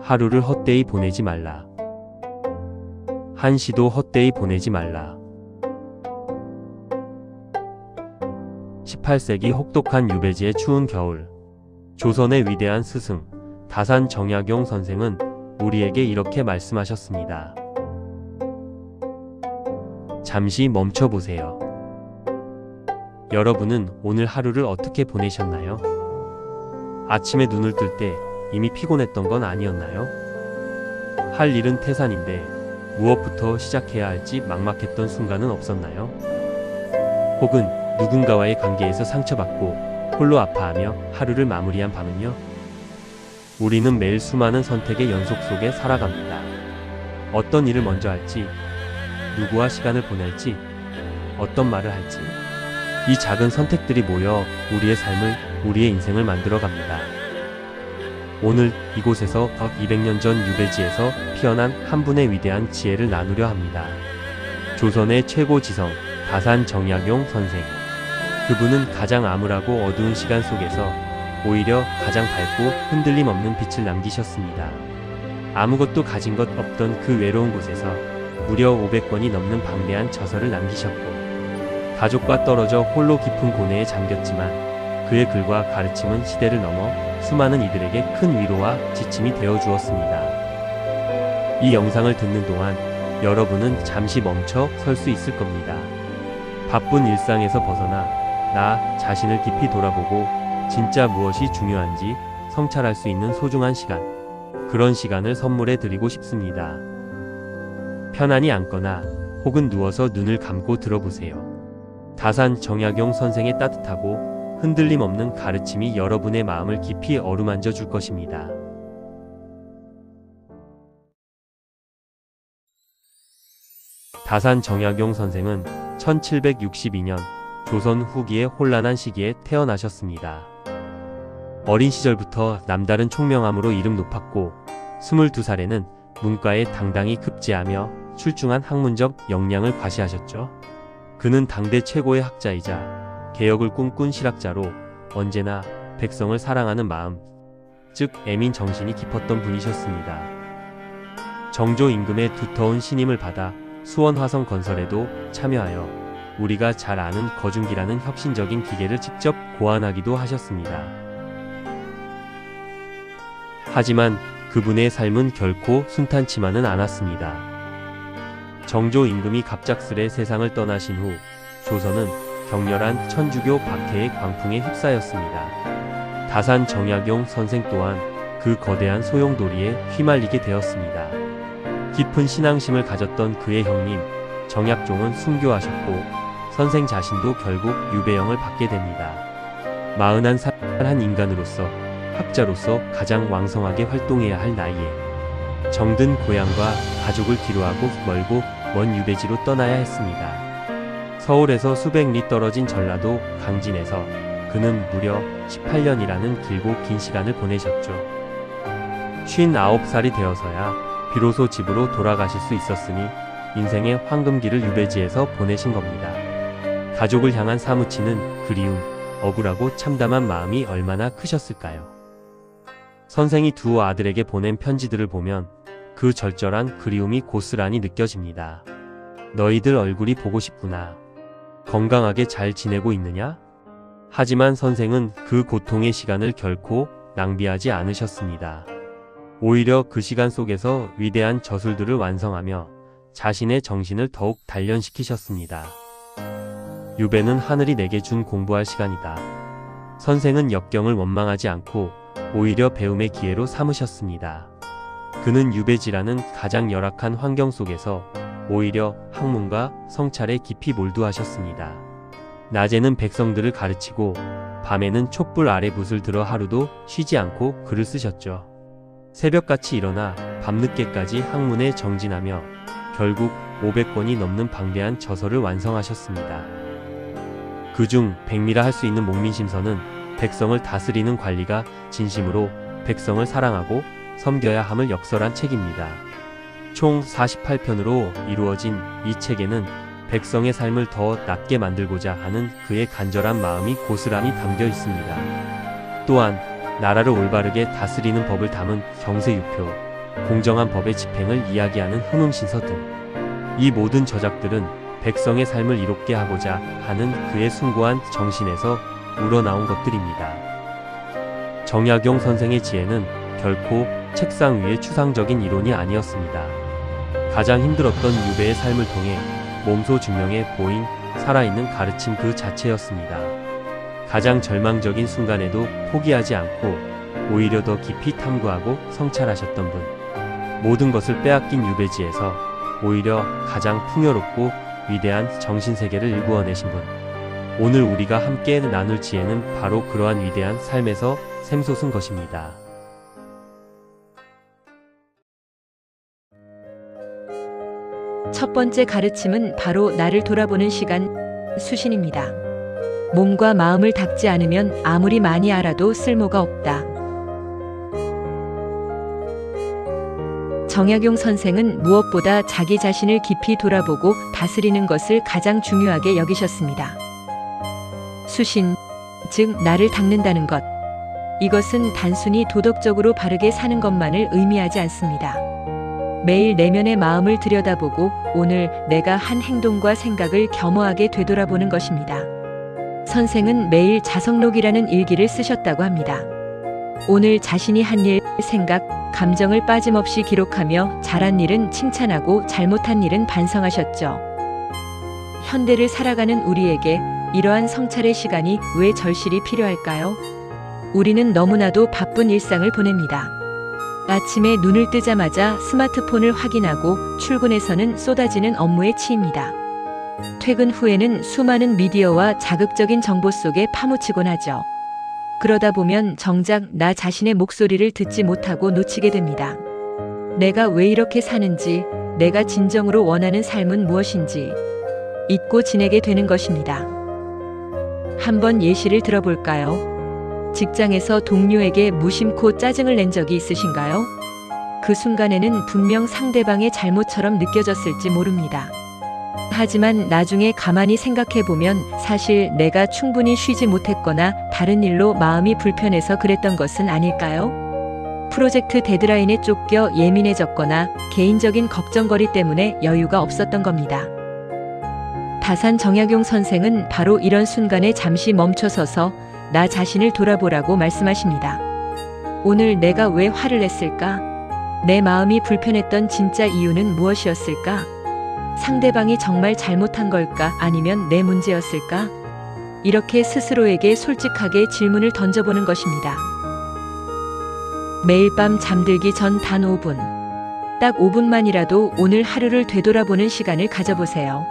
하루를 헛되이 보내지 말라. 한 시도 헛되이 보내지 말라. 18세기 혹독한 유배지의 추운 겨울, 조선의 위대한 스승 다산 정약용 선생은 우리에게 이렇게 말씀하셨습니다. 잠시 멈춰보세요. 여러분은 오늘 하루를 어떻게 보내셨나요? 아침에 눈을 뜰 때 이미 피곤했던 건 아니었나요? 할 일은 태산인데 무엇부터 시작해야 할지 막막했던 순간은 없었나요? 혹은 누군가와의 관계에서 상처받고 홀로 아파하며 하루를 마무리한 밤은요? 우리는 매일 수많은 선택의 연속 속에 살아갑니다. 어떤 일을 먼저 할지, 누구와 시간을 보낼지, 어떤 말을 할지, 이 작은 선택들이 모여 우리의 삶을, 우리의 인생을 만들어갑니다. 오늘 이곳에서 200년 전 유배지에서 피어난 한 분의 위대한 지혜를 나누려 합니다. 조선의 최고 지성 다산 정약용 선생. 그분은 가장 암울하고 어두운 시간 속에서 오히려 가장 밝고 흔들림 없는 빛을 남기셨습니다. 아무것도 가진 것 없던 그 외로운 곳에서 무려 500권이 넘는 방대한 저서를 남기셨고, 가족과 떨어져 홀로 깊은 고뇌에 잠겼지만 그의 글과 가르침은 시대를 넘어 수많은 이들에게 큰 위로와 지침이 되어 주었습니다. 이 영상을 듣는 동안 여러분은 잠시 멈춰 설 수 있을 겁니다. 바쁜 일상에서 벗어나 나 자신을 깊이 돌아보고 진짜 무엇이 중요한지 성찰할 수 있는 소중한 시간, 그런 시간을 선물해 드리고 싶습니다. 편안히 앉거나 혹은 누워서 눈을 감고 들어보세요. 다산 정약용 선생의 따뜻하고 흔들림 없는 가르침이 여러분의 마음을 깊이 어루만져 줄 것입니다. 다산 정약용 선생은 1762년 조선 후기의 혼란한 시기에 태어나셨습니다. 어린 시절부터 남다른 총명함으로 이름 높았고 22살에는 문과에 당당히 급제하며 출중한 학문적 역량을 과시하셨죠. 그는 당대 최고의 학자이자 개혁을 꿈꾼 실학자로 언제나 백성을 사랑하는 마음, 즉 애민 정신이 깊었던 분이셨습니다. 정조 임금의 두터운 신임을 받아 수원 화성 건설에도 참여하여 우리가 잘 아는 거중기라는 혁신적인 기계를 직접 고안하기도 하셨습니다. 하지만 그분의 삶은 결코 순탄치만은 않았습니다. 정조 임금이 갑작스레 세상을 떠나신 후 조선은 격렬한 천주교 박해의 광풍에 휩싸였습니다. 다산 정약용 선생 또한 그 거대한 소용돌이에 휘말리게 되었습니다. 깊은 신앙심을 가졌던 그의 형님 정약종은 순교하셨고 선생 자신도 결국 유배형을 받게 됩니다. 41살 한 인간으로서, 학자로서 가장 왕성하게 활동해야 할 나이에 정든 고향과 가족을 뒤로하고 멀고 먼 유배지로 떠나야 했습니다. 서울에서 수백 리 떨어진 전라도 강진에서 그는 무려 18년이라는 길고 긴 시간을 보내셨죠. 59살이 되어서야 비로소 집으로 돌아가실 수 있었으니 인생의 황금기를 유배지에서 보내신 겁니다. 가족을 향한 사무치는 그리움, 억울하고 참담한 마음이 얼마나 크셨을까요? 선생이 두 아들에게 보낸 편지들을 보면 그 절절한 그리움이 고스란히 느껴집니다. 너희들 얼굴이 보고 싶구나. 건강하게 잘 지내고 있느냐? 하지만 선생은 그 고통의 시간을 결코 낭비하지 않으셨습니다. 오히려 그 시간 속에서 위대한 저술들을 완성하며 자신의 정신을 더욱 단련시키셨습니다. 유배는 하늘이 내게 준 공부할 시간이다. 선생은 역경을 원망하지 않고 오히려 배움의 기회로 삼으셨습니다. 그는 유배지라는 가장 열악한 환경 속에서 오히려 학문과 성찰에 깊이 몰두하셨습니다. 낮에는 백성들을 가르치고 밤에는 촛불 아래 붓을 들어 하루도 쉬지 않고 글을 쓰셨죠. 새벽같이 일어나 밤늦게까지 학문에 정진하며 결국 500권이 넘는 방대한 저서를 완성하셨습니다. 그중 백미라 할 수 있는 목민심서는 백성을 다스리는 관리가 진심으로 백성을 사랑하고 섬겨야 함을 역설한 책입니다. 총 48편으로 이루어진 이 책에는 백성의 삶을 더 낫게 만들고자 하는 그의 간절한 마음이 고스란히 담겨 있습니다. 또한 나라를 올바르게 다스리는 법을 담은 경세유표, 공정한 법의 집행을 이야기하는 흥흥신서 등 이 모든 저작들은 백성의 삶을 이롭게 하고자 하는 그의 숭고한 정신에서 우러나온 것들입니다. 정약용 선생의 지혜는 결코 책상 위의 추상적인 이론이 아니었습니다. 가장 힘들었던 유배의 삶을 통해 몸소 증명해 보인 살아있는 가르침 그 자체였습니다. 가장 절망적인 순간에도 포기하지 않고 오히려 더 깊이 탐구하고 성찰하셨던 분, 모든 것을 빼앗긴 유배지에서 오히려 가장 풍요롭고 위대한 정신세계를 일구어내신 분, 오늘 우리가 함께 나눌 지혜는 바로 그러한 위대한 삶에서 샘솟은 것입니다. 첫 번째 가르침은 바로 나를 돌아보는 시간, 수신입니다. 몸과 마음을 닦지 않으면 아무리 많이 알아도 쓸모가 없다. 정약용 선생은 무엇보다 자기 자신을 깊이 돌아보고 다스리는 것을 가장 중요하게 여기셨습니다. 수신, 즉 나를 닦는다는 것. 이것은 단순히 도덕적으로 바르게 사는 것만을 의미하지 않습니다. 매일 내면의 마음을 들여다보고 오늘 내가 한 행동과 생각을 겸허하게 되돌아보는 것입니다. 선생은 매일 자성록이라는 일기를 쓰셨다고 합니다. 오늘 자신이 한 일, 생각, 감정을 빠짐없이 기록하며 잘한 일은 칭찬하고 잘못한 일은 반성하셨죠. 현대를 살아가는 우리에게 이러한 성찰의 시간이 왜 절실히 필요할까요? 우리는 너무나도 바쁜 일상을 보냅니다. 아침에 눈을 뜨자마자 스마트폰을 확인하고 출근해서는 쏟아지는 업무에 치입니다. 퇴근 후에는 수많은 미디어와 자극적인 정보 속에 파묻히곤 하죠. 그러다 보면 정작 나 자신의 목소리를 듣지 못하고 놓치게 됩니다. 내가 왜 이렇게 사는지, 내가 진정으로 원하는 삶은 무엇인지 잊고 지내게 되는 것입니다. 한번 예시를 들어볼까요? 직장에서 동료에게 무심코 짜증을 낸 적이 있으신가요? 그 순간에는 분명 상대방의 잘못처럼 느껴졌을지 모릅니다. 하지만 나중에 가만히 생각해보면 사실 내가 충분히 쉬지 못했거나 다른 일로 마음이 불편해서 그랬던 것은 아닐까요? 프로젝트 데드라인에 쫓겨 예민해졌거나 개인적인 걱정거리 때문에 여유가 없었던 겁니다. 다산 정약용 선생은 바로 이런 순간에 잠시 멈춰서서 나 자신을 돌아보라고 말씀하십니다. 오늘 내가 왜 화를 냈을까? 내 마음이 불편했던 진짜 이유는 무엇이었을까? 상대방이 정말 잘못한 걸까? 아니면 내 문제였을까? 이렇게 스스로에게 솔직하게 질문을 던져보는 것입니다. 매일 밤 잠들기 전 단 5분. 딱 5분만이라도 오늘 하루를 되돌아보는 시간을 가져보세요.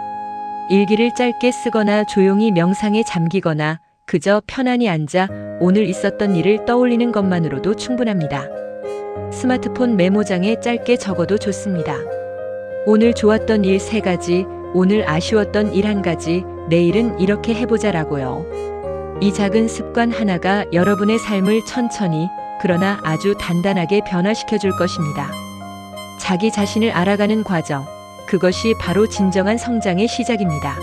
일기를 짧게 쓰거나 조용히 명상에 잠기거나 그저 편안히 앉아 오늘 있었던 일을 떠올리는 것만으로도 충분합니다. 스마트폰 메모장에 짧게 적어도 좋습니다. 오늘 좋았던 일 3가지, 오늘 아쉬웠던 일 1가지, 내일은 이렇게 해보자라고요. 이 작은 습관 하나가 여러분의 삶을 천천히, 그러나 아주 단단하게 변화시켜 줄 것입니다. 자기 자신을 알아가는 과정, 그것이 바로 진정한 성장의 시작입니다.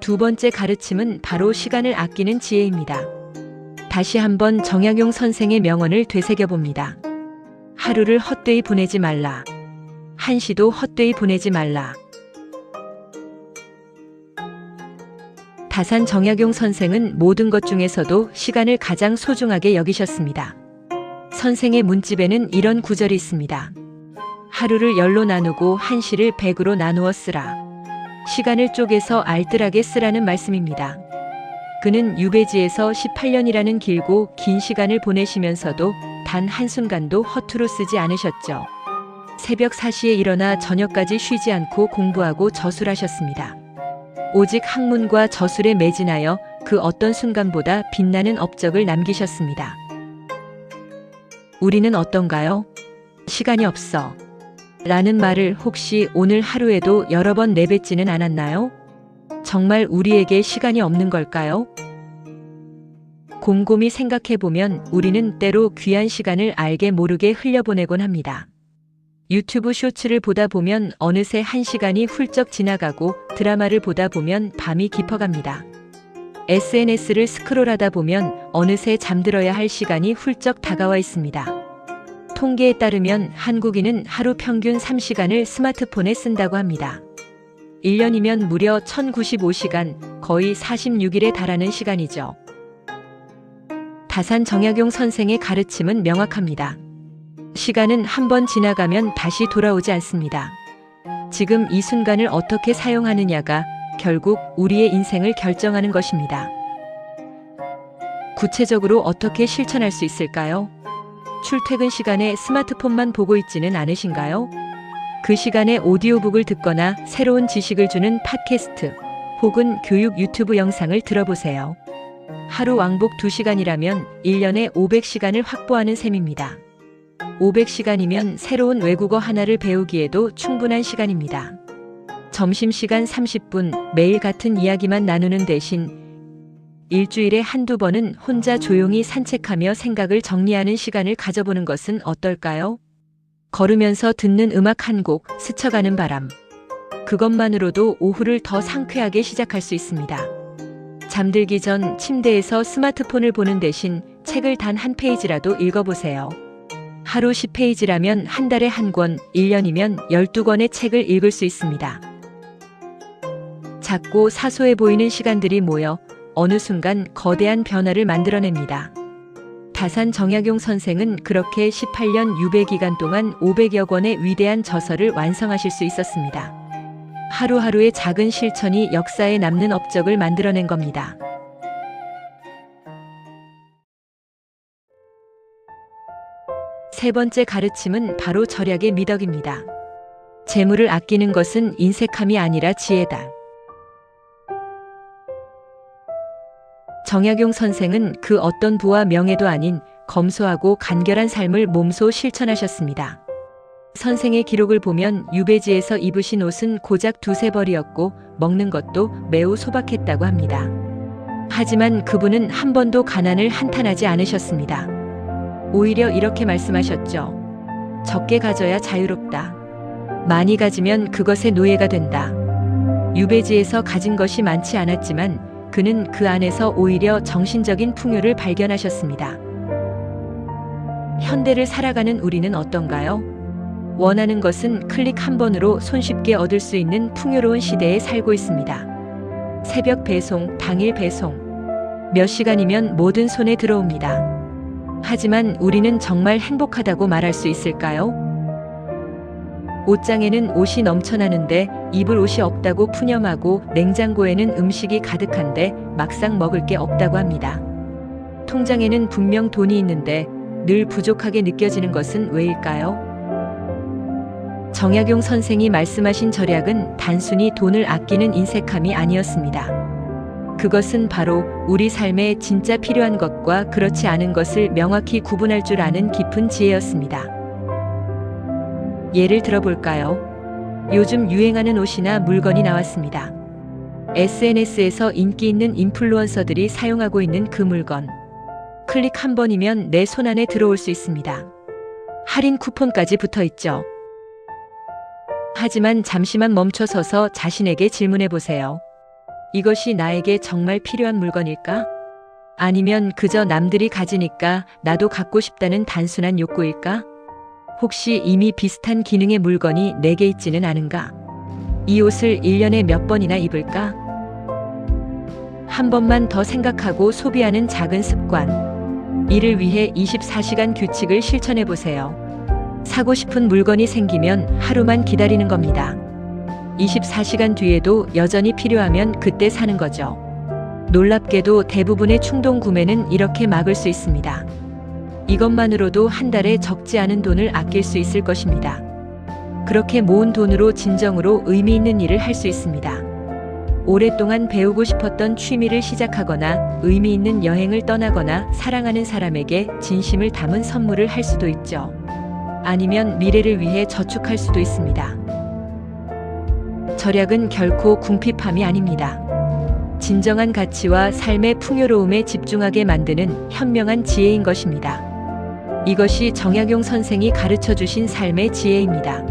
두 번째 가르침은 바로 시간을 아끼는 지혜입니다. 다시 한번 정약용 선생의 명언을 되새겨봅니다. 하루를 헛되이 보내지 말라. 한시도 헛되이 보내지 말라. 다산 정약용 선생은 모든 것 중에서도 시간을 가장 소중하게 여기셨습니다. 선생의 문집에는 이런 구절이 있습니다. 하루를 10로 나누고 한시를 100으로 나누어 쓰라. 시간을 쪼개서 알뜰하게 쓰라는 말씀입니다. 그는 유배지에서 18년이라는 길고 긴 시간을 보내시면서도 단 한순간도 허투루 쓰지 않으셨죠. 새벽 4시에 일어나 저녁까지 쉬지 않고 공부하고 저술하셨습니다. 오직 학문과 저술에 매진하여 그 어떤 순간보다 빛나는 업적을 남기셨습니다. 우리는 어떤가요? 시간이 없어. 라는 말을 혹시 오늘 하루에도 여러 번 내뱉지는 않았나요? 정말 우리에게 시간이 없는 걸까요? 곰곰이 생각해보면 우리는 때로 귀한 시간을 알게 모르게 흘려보내곤 합니다. 유튜브 쇼츠를 보다 보면 어느새 1시간이 훌쩍 지나가고 드라마를 보다 보면 밤이 깊어갑니다. SNS를 스크롤하다 보면 어느새 잠들어야 할 시간이 훌쩍 다가와 있습니다. 통계에 따르면 한국인은 하루 평균 3시간을 스마트폰에 쓴다고 합니다. 1년이면 무려 1095시간, 거의 46일에 달하는 시간이죠. 다산 정약용 선생의 가르침은 명확합니다. 시간은 한번 지나가면 다시 돌아오지 않습니다. 지금 이 순간을 어떻게 사용하느냐가 결국 우리의 인생을 결정하는 것입니다. 구체적으로 어떻게 실천할 수 있을까요? 출퇴근 시간에 스마트폰만 보고 있지는 않으신가요? 그 시간에 오디오북을 듣거나 새로운 지식을 주는 팟캐스트 혹은 교육 유튜브 영상을 들어보세요. 하루 왕복 2시간이라면 1년에 500시간을 확보하는 셈입니다. 500시간이면 새로운 외국어 하나를 배우기에도 충분한 시간입니다. 점심시간 30분 매일 같은 이야기만 나누는 대신 일주일에 한두 번은 혼자 조용히 산책하며 생각을 정리하는 시간을 가져보는 것은 어떨까요? 걸으면서 듣는 음악 한 곡, 스쳐가는 바람. 그것만으로도 오후를 더 상쾌하게 시작할 수 있습니다. 잠들기 전 침대에서 스마트폰을 보는 대신 책을 단 한 페이지라도 읽어보세요. 하루 10페이지라면 한 달에 한 권, 1년이면 12권의 책을 읽을 수 있습니다. 작고 사소해 보이는 시간들이 모여 어느 순간 거대한 변화를 만들어냅니다. 다산 정약용 선생은 그렇게 18년 유배 기간 동안 500여 권의 위대한 저서를 완성하실 수 있었습니다. 하루하루의 작은 실천이 역사에 남는 업적을 만들어낸 겁니다. 세 번째 가르침은 바로 절약의 미덕입니다. 재물을 아끼는 것은 인색함이 아니라 지혜다. 정약용 선생은 그 어떤 부와 명예도 아닌 검소하고 간결한 삶을 몸소 실천하셨습니다. 선생의 기록을 보면 유배지에서 입으신 옷은 고작 2-3벌이었고 먹는 것도 매우 소박했다고 합니다. 하지만 그분은 한 번도 가난을 한탄하지 않으셨습니다. 오히려 이렇게 말씀하셨죠. 적게 가져야 자유롭다. 많이 가지면 그것의 노예가 된다. 유배지에서 가진 것이 많지 않았지만 그는 그 안에서 오히려 정신적인 풍요를 발견하셨습니다. 현대를 살아가는 우리는 어떤가요? 원하는 것은 클릭 한 번으로 손쉽게 얻을 수 있는 풍요로운 시대에 살고 있습니다. 새벽 배송, 당일 배송. 몇 시간이면 모든 손에 들어옵니다. 하지만 우리는 정말 행복하다고 말할 수 있을까요? 옷장에는 옷이 넘쳐나는데 입을 옷이 없다고 푸념하고 냉장고에는 음식이 가득한데 막상 먹을 게 없다고 합니다. 통장에는 분명 돈이 있는데 늘 부족하게 느껴지는 것은 왜일까요? 정약용 선생이 말씀하신 절약은 단순히 돈을 아끼는 인색함이 아니었습니다. 그것은 바로 우리 삶에 진짜 필요한 것과 그렇지 않은 것을 명확히 구분할 줄 아는 깊은 지혜였습니다. 예를 들어볼까요? 요즘 유행하는 옷이나 물건이 나왔습니다. SNS에서 인기 있는 인플루언서들이 사용하고 있는 그 물건. 클릭 한 번이면 내 손안에 들어올 수 있습니다. 할인 쿠폰까지 붙어 있죠. 하지만 잠시만 멈춰서서 자신에게 질문해 보세요. 이것이 나에게 정말 필요한 물건일까? 아니면 그저 남들이 가지니까 나도 갖고 싶다는 단순한 욕구일까? 혹시 이미 비슷한 기능의 물건이 내게 있지는 않은가? 이 옷을 1년에 몇 번이나 입을까? 한 번만 더 생각하고 소비하는 작은 습관. 이를 위해 24시간 규칙을 실천해 보세요. 사고 싶은 물건이 생기면 하루만 기다리는 겁니다. 24시간 뒤에도 여전히 필요하면 그때 사는 거죠. 놀랍게도 대부분의 충동 구매는 이렇게 막을 수 있습니다. 이것만으로도 한 달에 적지 않은 돈을 아낄 수 있을 것입니다. 그렇게 모은 돈으로 진정으로 의미 있는 일을 할 수 있습니다. 오랫동안 배우고 싶었던 취미를 시작하거나 의미 있는 여행을 떠나거나 사랑하는 사람에게 진심을 담은 선물을 할 수도 있죠. 아니면 미래를 위해 저축할 수도 있습니다. 절약은 결코 궁핍함이 아닙니다. 진정한 가치와 삶의 풍요로움에 집중하게 만드는 현명한 지혜인 것입니다. 이것이 정약용 선생이 가르쳐 주신 삶의 지혜입니다.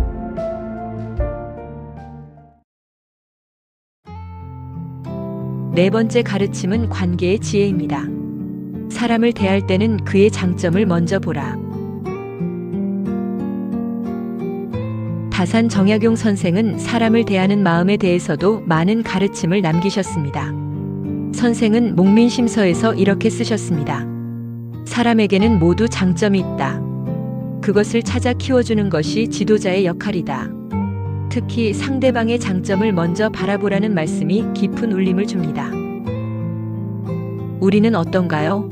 네 번째 가르침은 관계의 지혜입니다. 사람을 대할 때는 그의 장점을 먼저 보라. 다산 정약용 선생은 사람을 대하는 마음에 대해서도 많은 가르침을 남기셨습니다. 선생은 목민심서에서 이렇게 쓰셨습니다. 사람에게는 모두 장점이 있다. 그것을 찾아 키워주는 것이 지도자의 역할이다. 특히 상대방의 장점을 먼저 바라보라는 말씀이 깊은 울림을 줍니다. 우리는 어떤가요?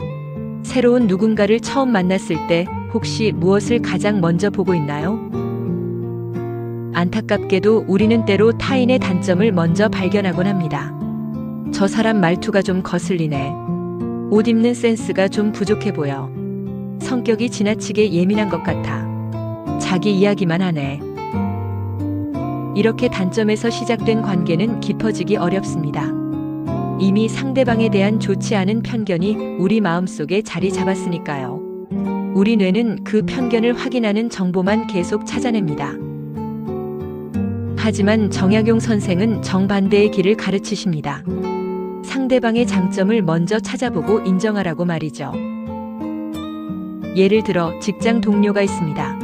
새로운 누군가를 처음 만났을 때 혹시 무엇을 가장 먼저 보고 있나요? 안타깝게도 우리는 때로 타인의 단점을 먼저 발견하곤 합니다. 저 사람 말투가 좀 거슬리네. 옷 입는 센스가 좀 부족해 보여. 성격이 지나치게 예민한 것 같아. 자기 이야기만 하네. 이렇게 단점에서 시작된 관계는 깊어지기 어렵습니다. 이미 상대방에 대한 좋지 않은 편견이 우리 마음속에 자리 잡았으니까요. 우리 뇌는 그 편견을 확인하는 정보만 계속 찾아냅니다. 하지만 정약용 선생은 정반대의 길을 가르치십니다. 상대방의 장점을 먼저 찾아보고 인정하라고 말이죠. 예를 들어 직장 동료가 있습니다.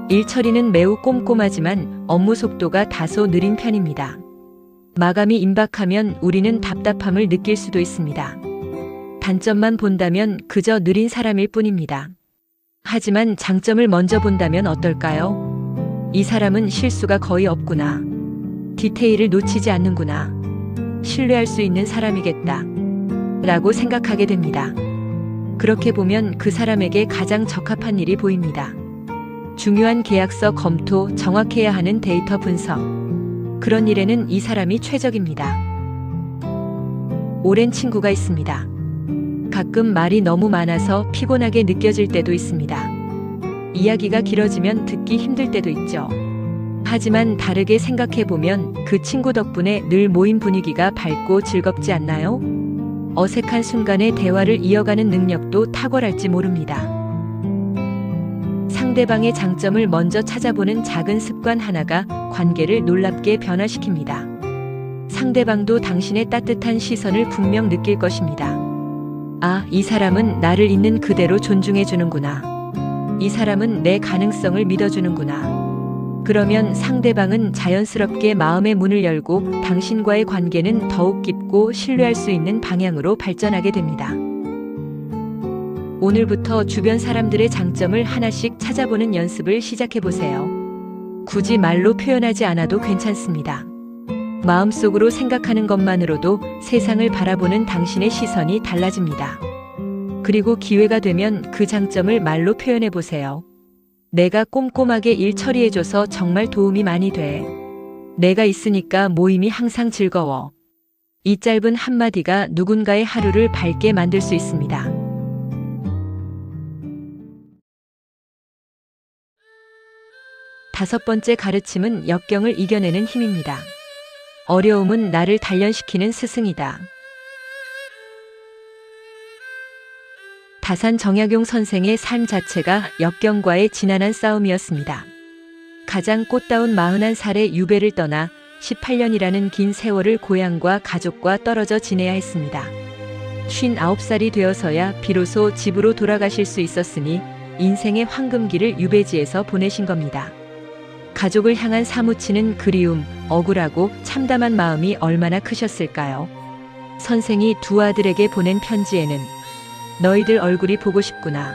일 처리는 매우 꼼꼼하지만 업무 속도가 다소 느린 편입니다. 마감이 임박하면 우리는 답답함을 느낄 수도 있습니다. 단점만 본다면 그저 느린 사람일 뿐입니다. 하지만 장점을 먼저 본다면 어떨까요? 이 사람은 실수가 거의 없구나. 디테일을 놓치지 않는구나. 신뢰할 수 있는 사람이겠다. 라고 생각하게 됩니다. 그렇게 보면 그 사람에게 가장 적합한 일이 보입니다. 중요한 계약서 검토, 정확해야 하는 데이터 분석. 그런 일에는 이 사람이 최적입니다. 오랜 친구가 있습니다. 가끔 말이 너무 많아서 피곤하게 느껴질 때도 있습니다. 이야기가 길어지면 듣기 힘들 때도 있죠. 하지만 다르게 생각해보면 그 친구 덕분에 늘 모임 분위기가 밝고 즐겁지 않나요? 어색한 순간에 대화를 이어가는 능력도 탁월할지 모릅니다. 상대방의 장점을 먼저 찾아보는 작은 습관 하나가 관계를 놀랍게 변화시킵니다. 상대방도 당신의 따뜻한 시선을 분명 느낄 것입니다. 아, 이 사람은 나를 있는 그대로 존중해 주는구나. 이 사람은 내 가능성을 믿어주는구나. 그러면 상대방은 자연스럽게 마음의 문을 열고 당신과의 관계는 더욱 깊고 신뢰할 수 있는 방향으로 발전하게 됩니다. 오늘부터 주변 사람들의 장점을 하나씩 찾아보는 연습을 시작해보세요. 굳이 말로 표현하지 않아도 괜찮습니다. 마음속으로 생각하는 것만으로도 세상을 바라보는 당신의 시선이 달라집니다. 그리고 기회가 되면 그 장점을 말로 표현해보세요. 내가 꼼꼼하게 일 처리해줘서 정말 도움이 많이 돼. 내가 있으니까 모임이 항상 즐거워. 이 짧은 한마디가 누군가의 하루를 밝게 만들 수 있습니다. 다섯 번째 가르침은 역경을 이겨내는 힘입니다. 어려움은 나를 단련시키는 스승이다. 다산 정약용 선생의 삶 자체가 역경과의 지난한 싸움이었습니다. 가장 꽃다운 41살의 유배를 떠나 18년이라는 긴 세월을 고향과 가족과 떨어져 지내야 했습니다. 59살이 되어서야 비로소 집으로 돌아가실 수 있었으니 인생의 황금기를 유배지에서 보내신 겁니다. 가족을 향한 사무치는 그리움, 억울하고 참담한 마음이 얼마나 크셨을까요? 선생이 두 아들에게 보낸 편지에는 너희들 얼굴이 보고 싶구나.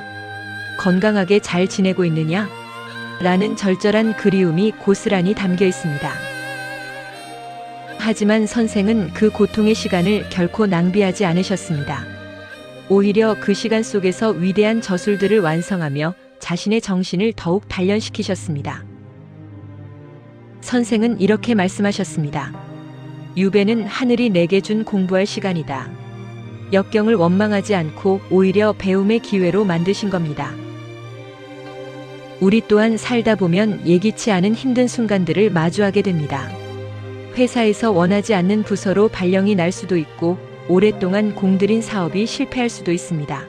건강하게 잘 지내고 있느냐? 라는 절절한 그리움이 고스란히 담겨 있습니다. 하지만 선생은 그 고통의 시간을 결코 낭비하지 않으셨습니다. 오히려 그 시간 속에서 위대한 저술들을 완성하며 자신의 정신을 더욱 단련시키셨습니다. 선생은 이렇게 말씀하셨습니다. 유배는 하늘이 내게 준 공부할 시간이다. 역경을 원망하지 않고 오히려 배움의 기회로 만드신 겁니다. 우리 또한 살다 보면 예기치 않은 힘든 순간들을 마주하게 됩니다. 회사에서 원하지 않는 부서로 발령이 날 수도 있고 오랫동안 공들인 사업이 실패할 수도 있습니다.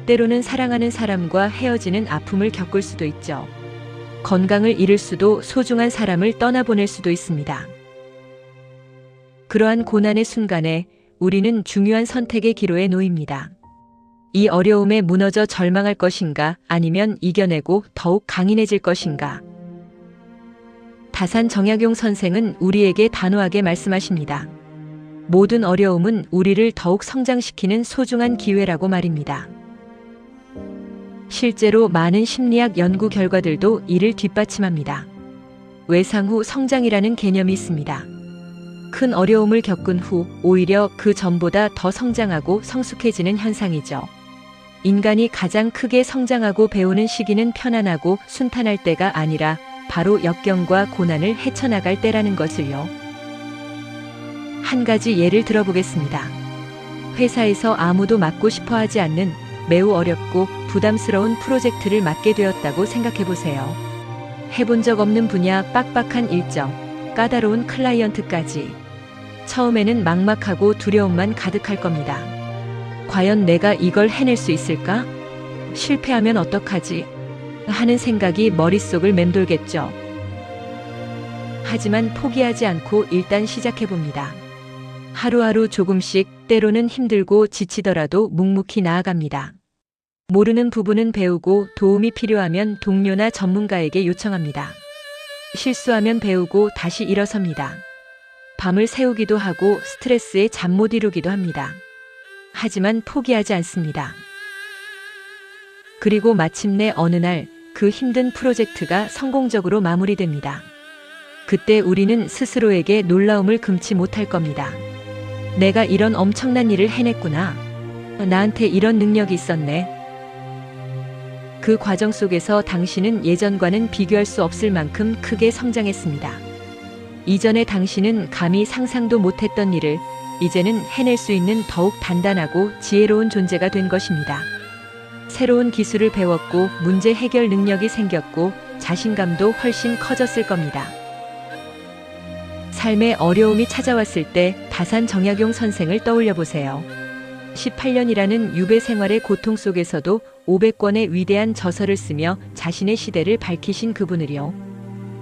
때로는 사랑하는 사람과 헤어지는 아픔을 겪을 수도 있죠. 건강을 잃을 수도, 소중한 사람을 떠나보낼 수도 있습니다. 그러한 고난의 순간에 우리는 중요한 선택의 기로에 놓입니다. 이 어려움에 무너져 절망할 것인가, 아니면 이겨내고 더욱 강인해질 것인가. 다산 정약용 선생은 우리에게 단호하게 말씀하십니다. 모든 어려움은 우리를 더욱 성장시키는 소중한 기회라고 말입니다. 실제로 많은 심리학 연구 결과들도 이를 뒷받침합니다. 외상 후 성장이라는 개념이 있습니다. 큰 어려움을 겪은 후 오히려 그 전보다 더 성장하고 성숙해지는 현상이죠. 인간이 가장 크게 성장하고 배우는 시기는 편안하고 순탄할 때가 아니라 바로 역경과 고난을 헤쳐나갈 때라는 것을요. 한 가지 예를 들어보겠습니다. 회사에서 아무도 맡고 싶어 하지 않는 매우 어렵고 부담스러운 프로젝트를 맡게 되었다고 생각해 보세요. 해본 적 없는 분야, 빡빡한 일정, 까다로운 클라이언트까지. 처음에는 막막하고 두려움만 가득할 겁니다. 과연 내가 이걸 해낼 수 있을까? 실패하면 어떡하지? 하는 생각이 머릿속을 맴돌겠죠. 하지만 포기하지 않고 일단 시작해 봅니다. 하루하루 조금씩, 때로는 힘들고 지치더라도 묵묵히 나아갑니다. 모르는 부분은 배우고 도움이 필요하면 동료나 전문가에게 요청합니다. 실수하면 배우고 다시 일어섭니다. 밤을 새우기도 하고 스트레스에 잠 못 이루기도 합니다. 하지만 포기하지 않습니다. 그리고 마침내 어느 날 그 힘든 프로젝트가 성공적으로 마무리됩니다. 그때 우리는 스스로에게 놀라움을 금치 못할 겁니다. 내가 이런 엄청난 일을 해냈구나. 나한테 이런 능력이 있었네. 그 과정 속에서 당신은 예전과는 비교할 수 없을 만큼 크게 성장했습니다. 이전에 당신은 감히 상상도 못했던 일을 이제는 해낼 수 있는 더욱 단단하고 지혜로운 존재가 된 것입니다. 새로운 기술을 배웠고 문제 해결 능력이 생겼고 자신감도 훨씬 커졌을 겁니다. 삶의 어려움이 찾아왔을 때 다산 정약용 선생을 떠올려 보세요. 18년이라는 유배 생활의 고통 속에서도 500권의 위대한 저서를 쓰며 자신의 시대를 밝히신 그분을요.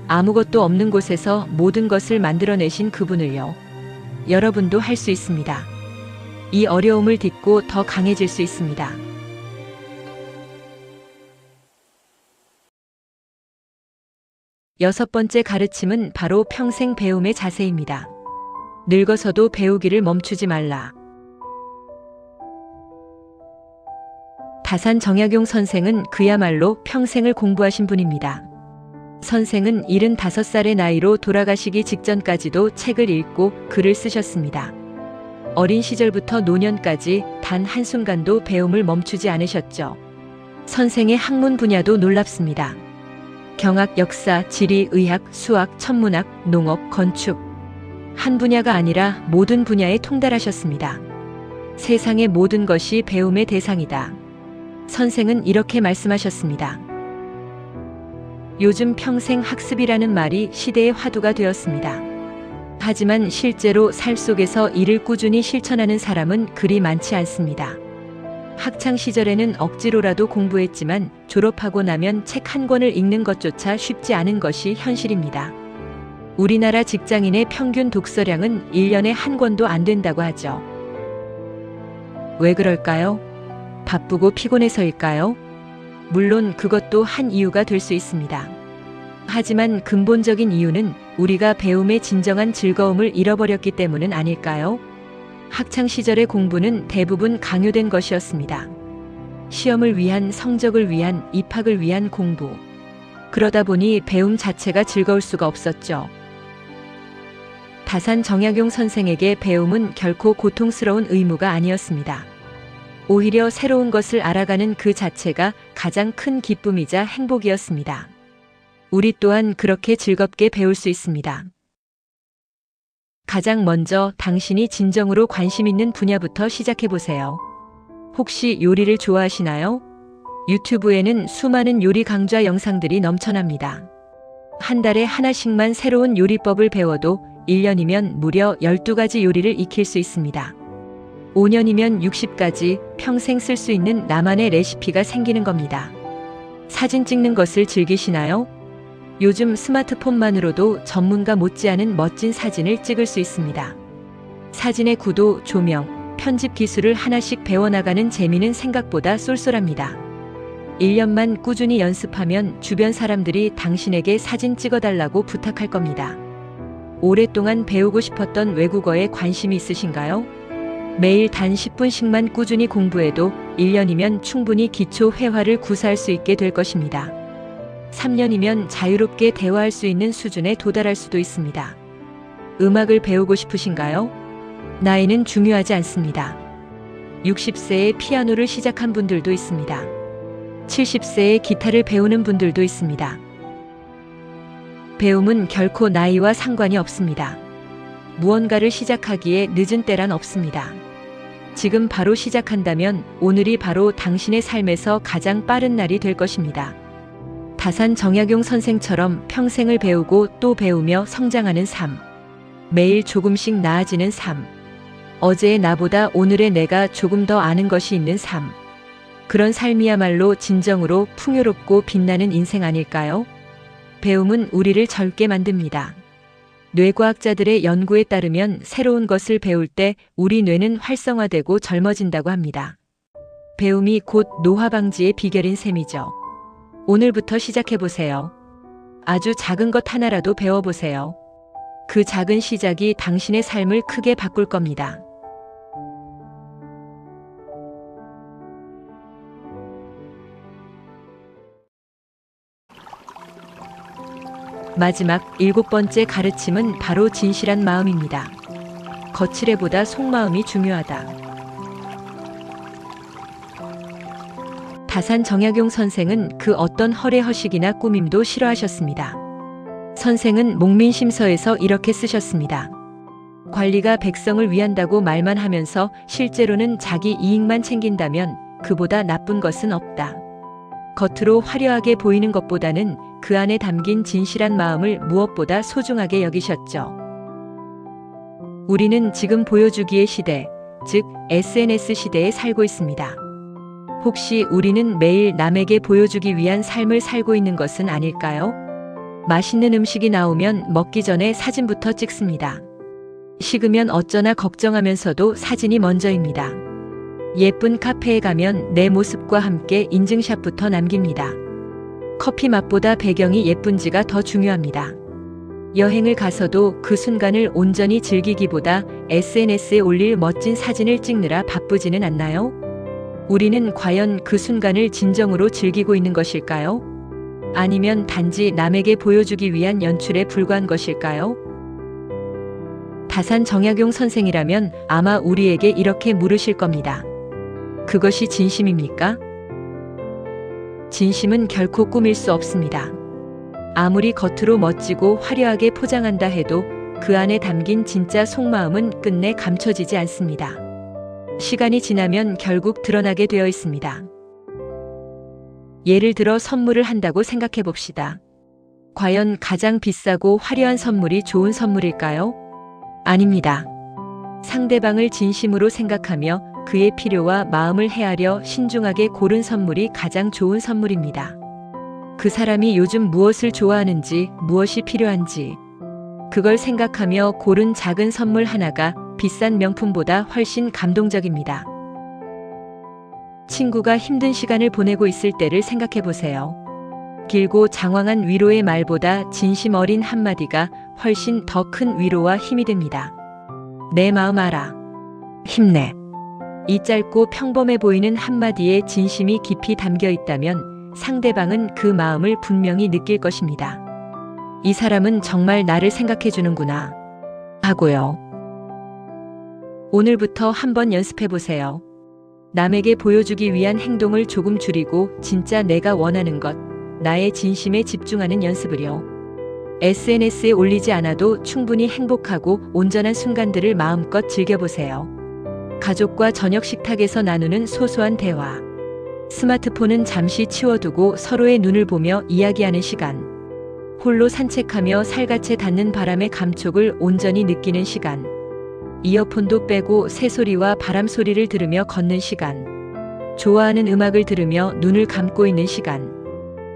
아무것도 없는 곳에서 모든 것을 만들어내신 그분을요. 여러분도 할 수 있습니다. 이 어려움을 딛고 더 강해질 수 있습니다. 여섯 번째 가르침은 바로 평생 배움의 자세입니다. 늙어서도 배우기를 멈추지 말라. 다산 정약용 선생은 그야말로 평생을 공부하신 분입니다. 선생은 75살의 나이로 돌아가시기 직전까지도 책을 읽고 글을 쓰셨습니다. 어린 시절부터 노년까지 단 한순간도 배움을 멈추지 않으셨죠. 선생의 학문 분야도 놀랍습니다. 경학, 역사, 지리, 의학, 수학, 천문학, 농업, 건축. 한 분야가 아니라 모든 분야에 통달하셨습니다. 세상의 모든 것이 배움의 대상이다. 선생은 이렇게 말씀하셨습니다. 요즘 평생 학습이라는 말이 시대의 화두가 되었습니다. 하지만 실제로 삶 속에서 이를 꾸준히 실천하는 사람은 그리 많지 않습니다. 학창 시절에는 억지로라도 공부했지만 졸업하고 나면 책 한 권을 읽는 것조차 쉽지 않은 것이 현실입니다. 우리나라 직장인의 평균 독서량은 1년에 한 권도 안 된다고 하죠. 왜 그럴까요? 바쁘고 피곤해서일까요? 물론 그것도 한 이유가 될 수 있습니다. 하지만 근본적인 이유는 우리가 배움의 진정한 즐거움을 잃어버렸기 때문은 아닐까요? 학창 시절의 공부는 대부분 강요된 것이었습니다. 시험을 위한, 성적을 위한, 입학을 위한 공부. 그러다 보니 배움 자체가 즐거울 수가 없었죠. 다산 정약용 선생에게 배움은 결코 고통스러운 의무가 아니었습니다. 오히려 새로운 것을 알아가는 그 자체가 가장 큰 기쁨이자 행복이었습니다. 우리 또한 그렇게 즐겁게 배울 수 있습니다. 가장 먼저 당신이 진정으로 관심 있는 분야부터 시작해 보세요. 혹시 요리를 좋아하시나요? 유튜브에는 수많은 요리 강좌 영상들이 넘쳐납니다. 한 달에 하나씩만 새로운 요리법을 배워도 1년이면 무려 12가지 요리를 익힐 수 있습니다. 5년이면 60까지 평생 쓸 수 있는 나만의 레시피가 생기는 겁니다. 사진 찍는 것을 즐기시나요? 요즘 스마트폰만으로도 전문가 못지않은 멋진 사진을 찍을 수 있습니다. 사진의 구도, 조명, 편집 기술을 하나씩 배워나가는 재미는 생각보다 쏠쏠합니다. 1년만 꾸준히 연습하면 주변 사람들이 당신에게 사진 찍어달라고 부탁할 겁니다. 오랫동안 배우고 싶었던 외국어에 관심이 있으신가요? 매일 단 10분씩만 꾸준히 공부해도 1년이면 충분히 기초 회화를 구사할 수 있게 될 것입니다. 3년이면 자유롭게 대화할 수 있는 수준에 도달할 수도 있습니다. 음악을 배우고 싶으신가요? 나이는 중요하지 않습니다. 60세에 피아노를 시작한 분들도 있습니다. 70세에 기타를 배우는 분들도 있습니다. 배움은 결코 나이와 상관이 없습니다. 무언가를 시작하기에 늦은 때란 없습니다. 지금 바로 시작한다면 오늘이 바로 당신의 삶에서 가장 빠른 날이 될 것입니다. 다산 정약용 선생처럼 평생을 배우고 또 배우며 성장하는 삶. 매일 조금씩 나아지는 삶. 어제의 나보다 오늘의 내가 조금 더 아는 것이 있는 삶. 그런 삶이야말로 진정으로 풍요롭고 빛나는 인생 아닐까요? 배움은 우리를 젊게 만듭니다. 뇌과학자들의 연구에 따르면 새로운 것을 배울 때 우리 뇌는 활성화되고 젊어진다고 합니다. 배움이 곧 노화 방지의 비결인 셈이죠. 오늘부터 시작해보세요. 아주 작은 것 하나라도 배워보세요. 그 작은 시작이 당신의 삶을 크게 바꿀 겁니다. 마지막 7번째 가르침은 바로 진실한 마음입니다. 거칠애보다 속마음이 중요하다. 다산 정약용 선생은 그 어떤 허례허식이나 꾸밈도 싫어하셨습니다. 선생은 목민심서에서 이렇게 쓰셨습니다. 관리가 백성을 위한다고 말만 하면서 실제로는 자기 이익만 챙긴다면 그보다 나쁜 것은 없다. 겉으로 화려하게 보이는 것보다는 그 안에 담긴 진실한 마음을 무엇보다 소중하게 여기셨죠. 우리는 지금 보여주기의 시대, 즉 SNS 시대에 살고 있습니다. 혹시 우리는 매일 남에게 보여주기 위한 삶을 살고 있는 것은 아닐까요? 맛있는 음식이 나오면 먹기 전에 사진부터 찍습니다. 식으면 어쩌나 걱정하면서도 사진이 먼저입니다. 예쁜 카페에 가면 내 모습과 함께 인증샷부터 남깁니다. 커피 맛보다 배경이 예쁜지가 더 중요합니다. 여행을 가서도 그 순간을 온전히 즐기기보다 SNS에 올릴 멋진 사진을 찍느라 바쁘지는 않나요? 우리는 과연 그 순간을 진정으로 즐기고 있는 것일까요? 아니면 단지 남에게 보여주기 위한 연출에 불과한 것일까요? 다산 정약용 선생이라면 아마 우리에게 이렇게 물으실 겁니다. 그것이 진심입니까? 진심은 결코 꾸밀 수 없습니다. 아무리 겉으로 멋지고 화려하게 포장한다 해도 그 안에 담긴 진짜 속마음은 끝내 감춰지지 않습니다. 시간이 지나면 결국 드러나게 되어 있습니다. 예를 들어 선물을 한다고 생각해 봅시다. 과연 가장 비싸고 화려한 선물이 좋은 선물일까요? 아닙니다. 상대방을 진심으로 생각하며 그의 필요와 마음을 헤아려 신중하게 고른 선물이 가장 좋은 선물입니다. 그 사람이 요즘 무엇을 좋아하는지, 무엇이 필요한지, 그걸 생각하며 고른 작은 선물 하나가 비싼 명품보다 훨씬 감동적입니다. 친구가 힘든 시간을 보내고 있을 때를 생각해 보세요. 길고 장황한 위로의 말보다 진심 어린 한마디가 훨씬 더 큰 위로와 힘이 됩니다. 내 마음 알아. 힘내. 이 짧고 평범해 보이는 한마디에 진심이 깊이 담겨 있다면 상대방은 그 마음을 분명히 느낄 것입니다. 이 사람은 정말 나를 생각해 주는구나 하고요. 오늘부터 한번 연습해 보세요. 남에게 보여주기 위한 행동을 조금 줄이고 진짜 내가 원하는 것, 나의 진심에 집중하는 연습을요. SNS에 올리지 않아도 충분히 행복하고 온전한 순간들을 마음껏 즐겨보세요. 가족과 저녁 식탁에서 나누는 소소한 대화. 스마트폰은 잠시 치워두고 서로의 눈을 보며 이야기하는 시간. 홀로 산책하며 살갗에 닿는 바람의 감촉을 온전히 느끼는 시간. 이어폰도 빼고 새소리와 바람 소리를 들으며 걷는 시간. 좋아하는 음악을 들으며 눈을 감고 있는 시간.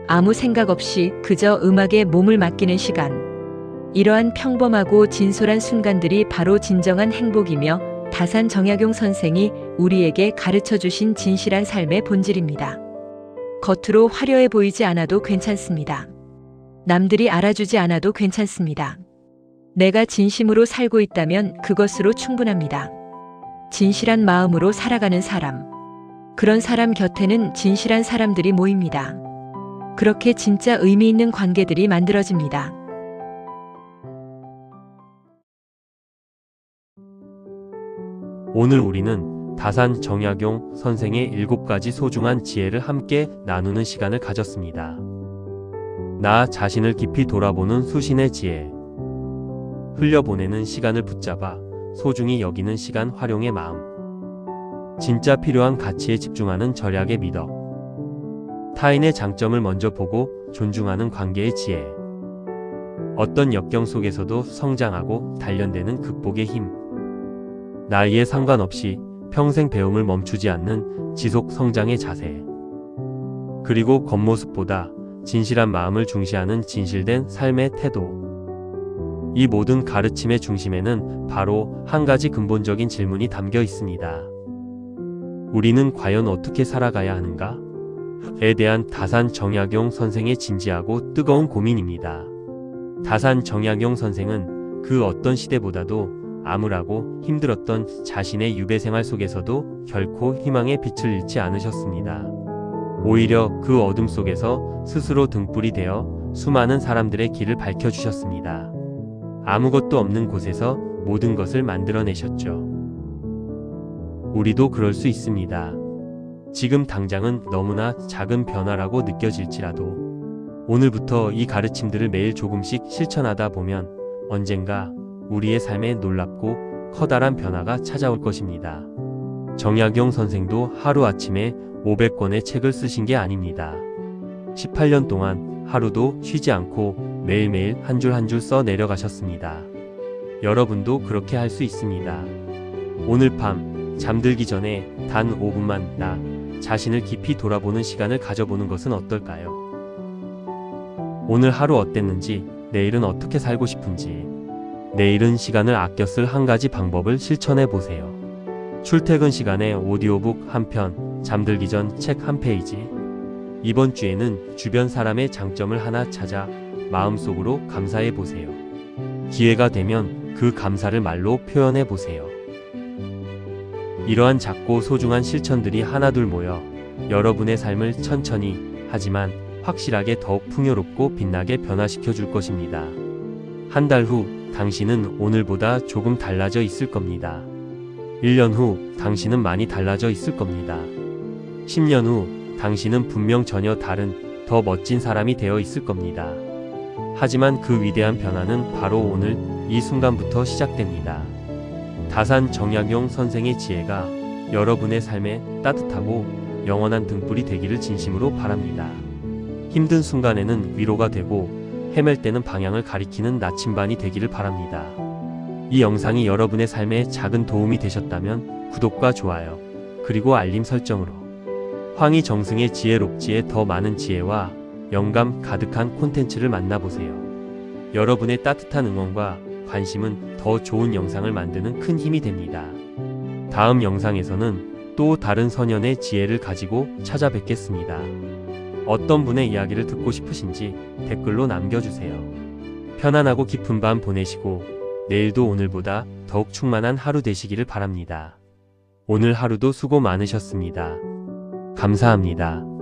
아무 생각 없이 그저 음악에 몸을 맡기는 시간. 이러한 평범하고 진솔한 순간들이 바로 진정한 행복이며 다산 정약용 선생이 우리에게 가르쳐 주신 진실한 삶의 본질입니다. 겉으로 화려해 보이지 않아도 괜찮습니다. 남들이 알아주지 않아도 괜찮습니다. 내가 진심으로 살고 있다면 그것으로 충분합니다. 진실한 마음으로 살아가는 사람. 그런 사람 곁에는 진실한 사람들이 모입니다. 그렇게 진짜 의미 있는 관계들이 만들어집니다. 오늘 우리는 다산 정약용 선생의 7가지 소중한 지혜를 함께 나누는 시간을 가졌습니다. 나 자신을 깊이 돌아보는 수신의 지혜. 흘려보내는 시간을 붙잡아 소중히 여기는 시간 활용의 마음. 진짜 필요한 가치에 집중하는 절약의 미덕. 타인의 장점을 먼저 보고 존중하는 관계의 지혜. 어떤 역경 속에서도 성장하고 단련되는 극복의 힘. 나이에 상관없이 평생 배움을 멈추지 않는 지속 성장의 자세. 그리고 겉모습보다 진실한 마음을 중시하는 진실된 삶의 태도. 이 모든 가르침의 중심에는 바로 한 가지 근본적인 질문이 담겨 있습니다. 우리는 과연 어떻게 살아가야 하는가? 에 대한 다산 정약용 선생의 진지하고 뜨거운 고민입니다. 다산 정약용 선생은 그 어떤 시대보다도 암울하고 힘들었던 자신의 유배 생활 속에서도 결코 희망의 빛을 잃지 않으셨습니다. 오히려 그 어둠 속에서 스스로 등불이 되어 수많은 사람들의 길을 밝혀주셨습니다. 아무것도 없는 곳에서 모든 것을 만들어내셨죠. 우리도 그럴 수 있습니다. 지금 당장은 너무나 작은 변화라고 느껴질지라도 오늘부터 이 가르침들을 매일 조금씩 실천하다 보면 언젠가 우리의 삶에 놀랍고 커다란 변화가 찾아올 것입니다. 정약용 선생도 하루아침에 500권의 책을 쓰신 게 아닙니다. 18년 동안 하루도 쉬지 않고 매일매일 한 줄 한 줄 써 내려가셨습니다. 여러분도 그렇게 할 수 있습니다. 오늘 밤 잠들기 전에 단 5분만 나 자신을 깊이 돌아보는 시간을 가져보는 것은 어떨까요? 오늘 하루 어땠는지, 내일은 어떻게 살고 싶은지, 내일은 시간을 아껴 쓸 한 가지 방법을 실천해 보세요. 출퇴근 시간에 오디오북 한 편, 잠들기 전 책 한 페이지. 이번 주에는 주변 사람의 장점을 하나 찾아 마음속으로 감사해 보세요. 기회가 되면 그 감사를 말로 표현해 보세요. 이러한 작고 소중한 실천들이 하나둘 모여 여러분의 삶을 천천히 하지만 확실하게 더욱 풍요롭고 빛나게 변화시켜 줄 것입니다. 한 달 후 당신은 오늘보다 조금 달라져 있을 겁니다. 1년 후 당신은 많이 달라져 있을 겁니다. 10년 후 당신은 분명 전혀 다른 더 멋진 사람이 되어 있을 겁니다. 하지만 그 위대한 변화는 바로 오늘 이 순간부터 시작됩니다. 다산 정약용 선생의 지혜가 여러분의 삶에 따뜻하고 영원한 등불이 되기를 진심으로 바랍니다. 힘든 순간에는 위로가 되고 헤맬 때는 방향을 가리키는 나침반이 되기를 바랍니다. 이 영상이 여러분의 삶에 작은 도움이 되셨다면 구독과 좋아요, 그리고 알림 설정으로 황희정승의 지혜롭지에 더 많은 지혜와 영감 가득한 콘텐츠를 만나보세요. 여러분의 따뜻한 응원과 관심은 더 좋은 영상을 만드는 큰 힘이 됩니다. 다음 영상에서는 또 다른 선현의 지혜를 가지고 찾아뵙겠습니다. 어떤 분의 이야기를 듣고 싶으신지 댓글로 남겨주세요. 편안하고 깊은 밤 보내시고 내일도 오늘보다 더욱 충만한 하루 되시기를 바랍니다. 오늘 하루도 수고 많으셨습니다. 감사합니다.